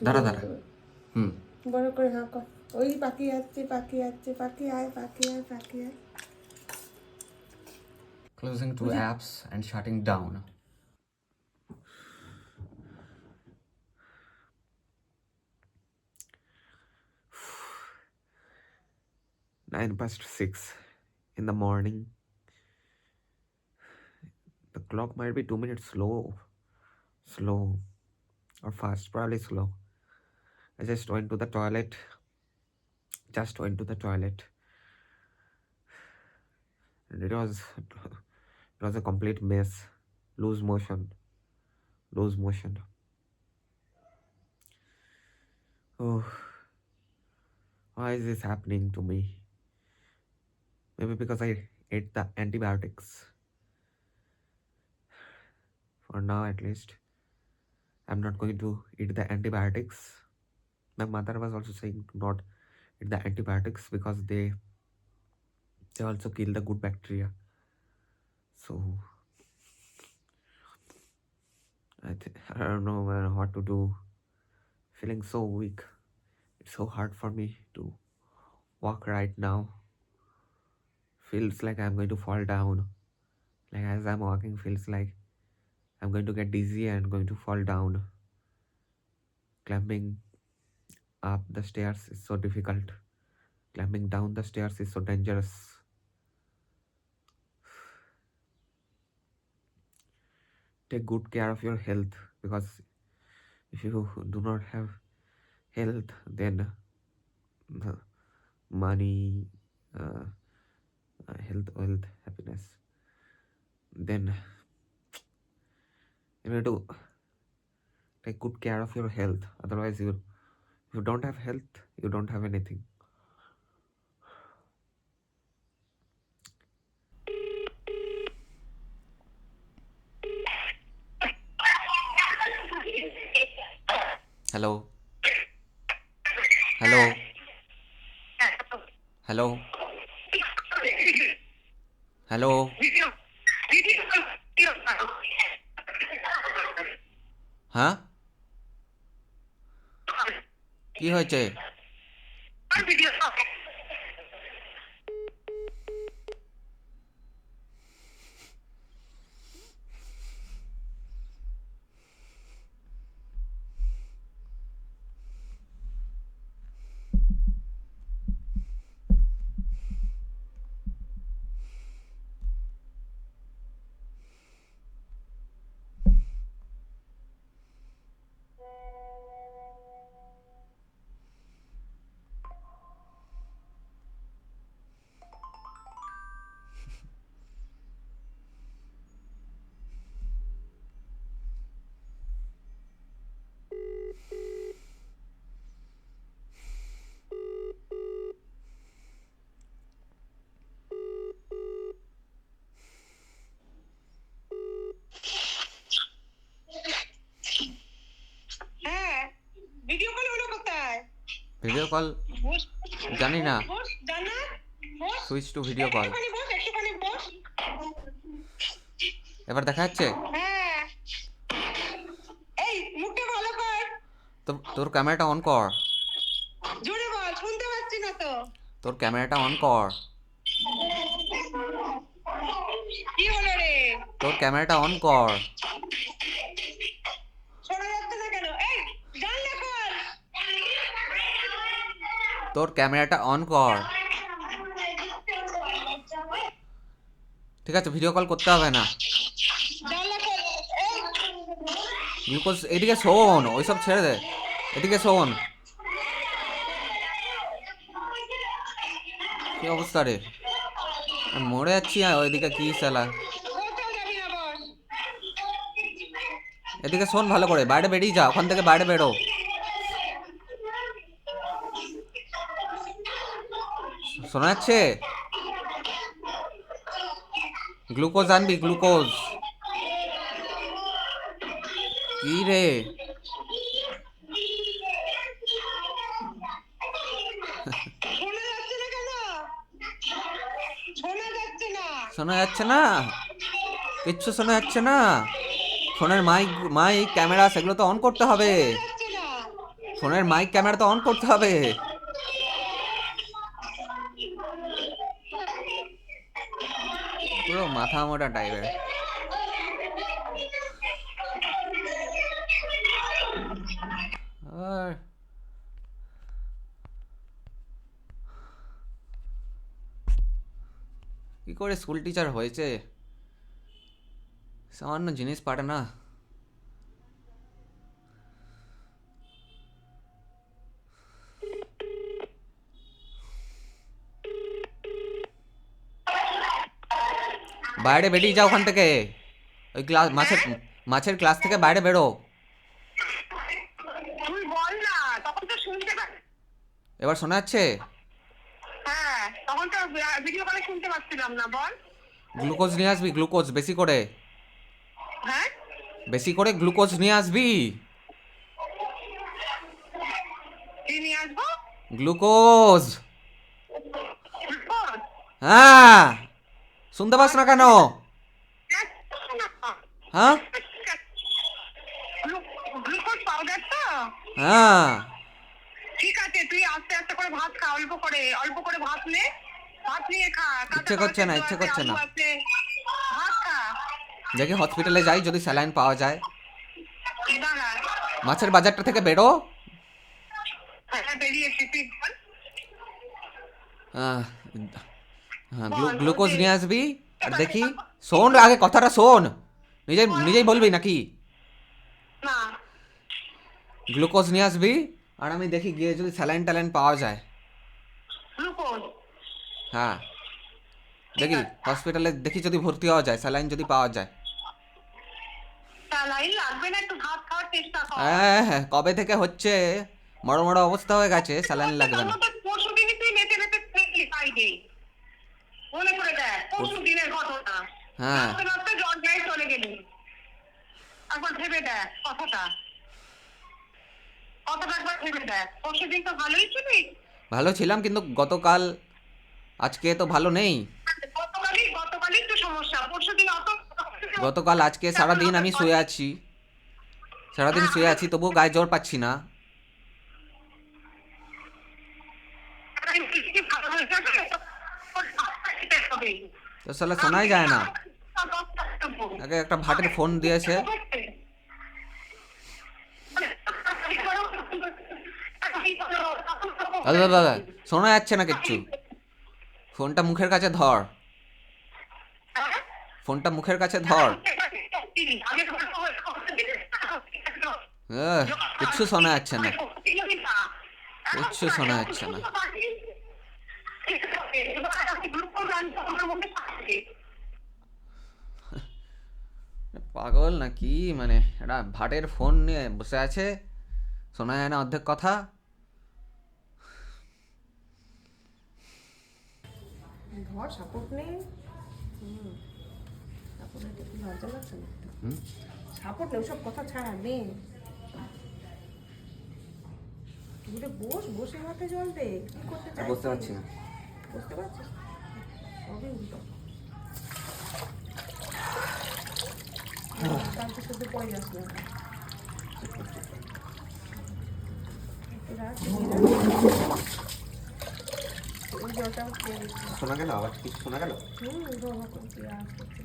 দাঁড়া দাঁড়া। হুম। বড় করে হাঁ কর। ওই পাখি আসছে, পাখি আসছে, পাখি আয়, পাখি আয়, পাখি আয়। Closing to apps and shutting down. 6:09 in the morning. The clock might be 2 minutes slow or fast, probably slow. I just went to the toilet. And it was a complete mess. Lose motion. Oh, why is this happening to me? Maybe because I ate the antibiotics. For now, at least, I'm not going to eat the antibiotics. My mother was also saying to not eat the antibiotics because they also kill the good bacteria. So I don't know, man, what to do. Feeling so weak. It's so hard for me to walk right now. Feels like I'm going to fall down. Like as I'm walking, feels like I'm going to get dizzy and going to fall down. Climbing up the stairs is so difficult. Climbing down the stairs is so dangerous. Take good care of your health, because if you do not have health, then money, health, wealth, happiness, then you need to take good care of your health. Otherwise, if you don't have health, you don't have anything. Hello. Hello. Hello. Hello. হ্যাঁ, কি হয়েছে? হ্যাঁ, video call হলো কোথায়? Video call জানি না। জানা? Switch to video call. একটুখানি বস। এবার দেখা যাচ্ছে? হ্যাঁ। এই মুখটা ভালো কর। তোর ক্যামেরাটা অন কর। জোরে বল, শুনতে পাচ্ছি না তো। তোর ক্যামেরাটা অন কর। কি হলো রে? তোর ক্যামেরাটা অন কর। শোনা যাচ্ছে না কেন? এই জানলা খোল। তোর ক্যামেরাটা অন কর। ঠিক আছে, ভিডিও কল করতে হবে না। জানলা খোল। এই গ্লুকোজ এদিকে শোন, ওইসব ছেড়ে দে, এদিকে শোন। কি অবস্থা রে? আমি মরে যাচ্ছি, আর ওইদিকে কি শালা। কোথাও যাবি না, বস। এদিকে শোন ভালো করে, বাইরে বেরিয়ে যা, ওখান থেকে বাইরে বেরো। শোনা যাচ্ছে? গ্লুকোজ আনবি, গ্লুকোজ। কি রে? শোনা যাচ্ছে না কেন? শোনা যাচ্ছে না। শোনা যাচ্ছে না? কিচ্ছু শোনা যাচ্ছে না? ফোনের মাইক, ক্যামেরা, সেগুলো তো অন করতে হবে। যাচ্ছে না। ফোনের মাইক ক্যামেরা তো অন করতে হবে। পুরো মাথা মোটা টাইপের। আর কি করে স্কুল টিচার হয়েছে, সামান্য জিনিস পারে না। বাইরে বেরিয়ে যাও ওখান থেকে, ওই ক্লাস মাছের ক্লাস থেকে বাইরে বেরো। তুই বল না, তখন তো শুনতে এবার শোনা যাচ্ছে? হ্যাঁ, তখন তো ভিডিও কলে শুনতে পাচ্ছিলাম না। বল। গ্লুকোজ নিয়ে আসবি, গ্লুকোজ বেশি করে, হ্যাঁ, বেশি করে গ্লুকোজ নিয়ে আসবি। কি নিয়ে আসবো? গ্লুকোজ। হ্যাঁ, শুনতে পাস না কেন? হ্যাঁ, গ্লুকোজ পাউডার তো? হ্যাঁ, ঠিক আছে, তুই আস্তে আস্তে করে ভাত খা, অল্প করে অল্প করে ভাত নে, ভাত নিয়ে খা। ইচ্ছে করছে না, ইচ্ছে করছে না। ভাত খা। দেখি হসপিটালে যাই, যদি স্যালাইন পাওয়া যায়। দাঁড়া। মাছের বাজারটা থেকে বেরো। হ্যাঁ, বেরিয়েছি, তুই বল। হ্যাঁ, গ্লুকোজ নিয়ে আসবি। আর দেখি, শোন আগে কথাটা শোন, নিজেই বলবি নাকি? না, গ্লুকোজ নিয়ে আসবি, আর আমি দেখি গিয়ে যদি স্যালাইন ট্যালাইন পাওয়া যায়। গ্লুকোজ। হ্যাঁ, দেখি হসপিটালে দেখি যদি ভর্তি হওয়া যায়, স্যালাইন যদি পাওয়া যায়। স্যালাইন লাগবে না, একটু ভাত খাওয়ার চেষ্টা কর। হ্যাঁ হ্যাঁ, কবে থেকে হচ্ছে, বড় বড় অবস্থা হয়ে গেছে, স্যালাইন লাগবে না। পরশু দিনই তুই নেচে নেচে দেখলি ফ্রাইডে, মনে করে দেখ, পরশু দিনের ঘটনা। হ্যাঁ, নাচতে নাচতে জ্বর গায়ে চলে গেলি। একবার ভেবে দেখ কথাটা, কথাটা একবার ভেবে দেখ। পরশু দিন তো ভালোই ছিলি। ভালো ছিলাম, কিন্তু গতকাল আজকে তো ভালো নেই। গতকালই তো সমস্যা, পরশু দিন অত। গতকাল আজকে সারাদিন আমি শুয়ে আছি, সারাদিন শুয়ে আছি, তবুও গায়ে জ্বর পাচ্ছি না। তো সালা শোনাই যায় না। আগে একটা ভাটের ফোন দিয়েছে। দাদা দাদা, শোনা যাচ্ছে না কিচ্ছু। ফোনটা মুখের কাছে ধর, ফোনটা মুখের কাছে ধর। কিচ্ছু শোনা যাচ্ছে না, কিচ্ছু শোনা যাচ্ছে না। পাগল নাকি, মানে একটা ভাটের ফোন নিয়ে বসে আছে, শোনা যায় না অর্ধেক কথা। ধর, সাপোর্ট নেই। সাপোর্ট নিতে কি লজ্জা লাগছে না? সাপোর্ট নেই, ওসব কথা ছাড়া নেই। তুই বস, বসে হাতে জল দে। কি করতে চাইছিস? বুঝতে পারছি না। বুঝতে পারছিস? সবই উল্টো। কালকে শুধু পড়ে যাস না। ওই জলটাও খেয়ে দিচ্ছি। শোনা গেল আবার, কিছু শোনা গেল? বাবা করছি আর করছি।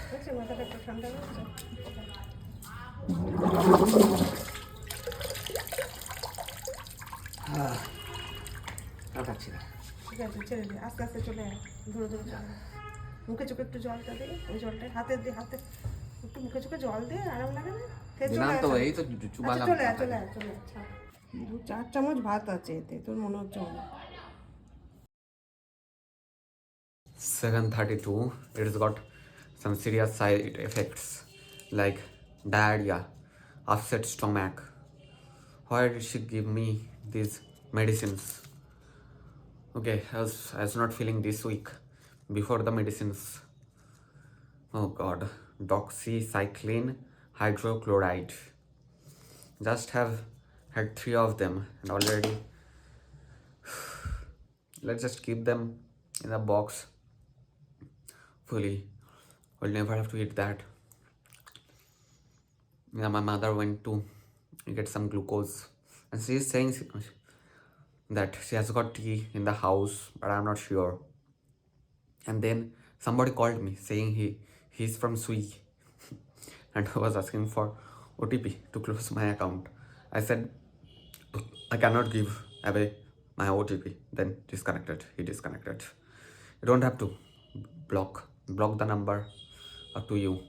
দেখছি মাথাটা একটু ঠান্ডা হচ্ছে। পাচ্ছি না। ঠিক আছে, ছেড়ে দে, আস্তে আস্তে চলে আয়, ধরে ধরে চলে আয়। মুখে চোখে একটু জলটা দে, ওই জলটা হাতে দে, হাতে একটু মুখে চোখে জল দে, আরাম লাগে না? দিলাম তো, এই তো চুবালাম। চলে আয়, চলে আয়, চলে আয়। 2-4 চামচ ভাত আছে এতে, তোর মনে হচ্ছে অনেক। 7:32. It's got some serious side effects like diarrhea, upset stomach. Why did she give me these medicines? Okay, I was not feeling this weak before the medicines. Oh god, doxycycline hydrochloride. Just have had 3 of them and already. Let's just keep them in a box fully. We'll never have to eat that. Yeah, my mother went to get some glucose, and she is saying that she has got tea in the house, but I'm not sure. And then somebody called me saying he's from Swiggy and was asking for OTP to close my account. I said I cannot give away my OTP. Then disconnected. He disconnected. You don't have to block the number to you.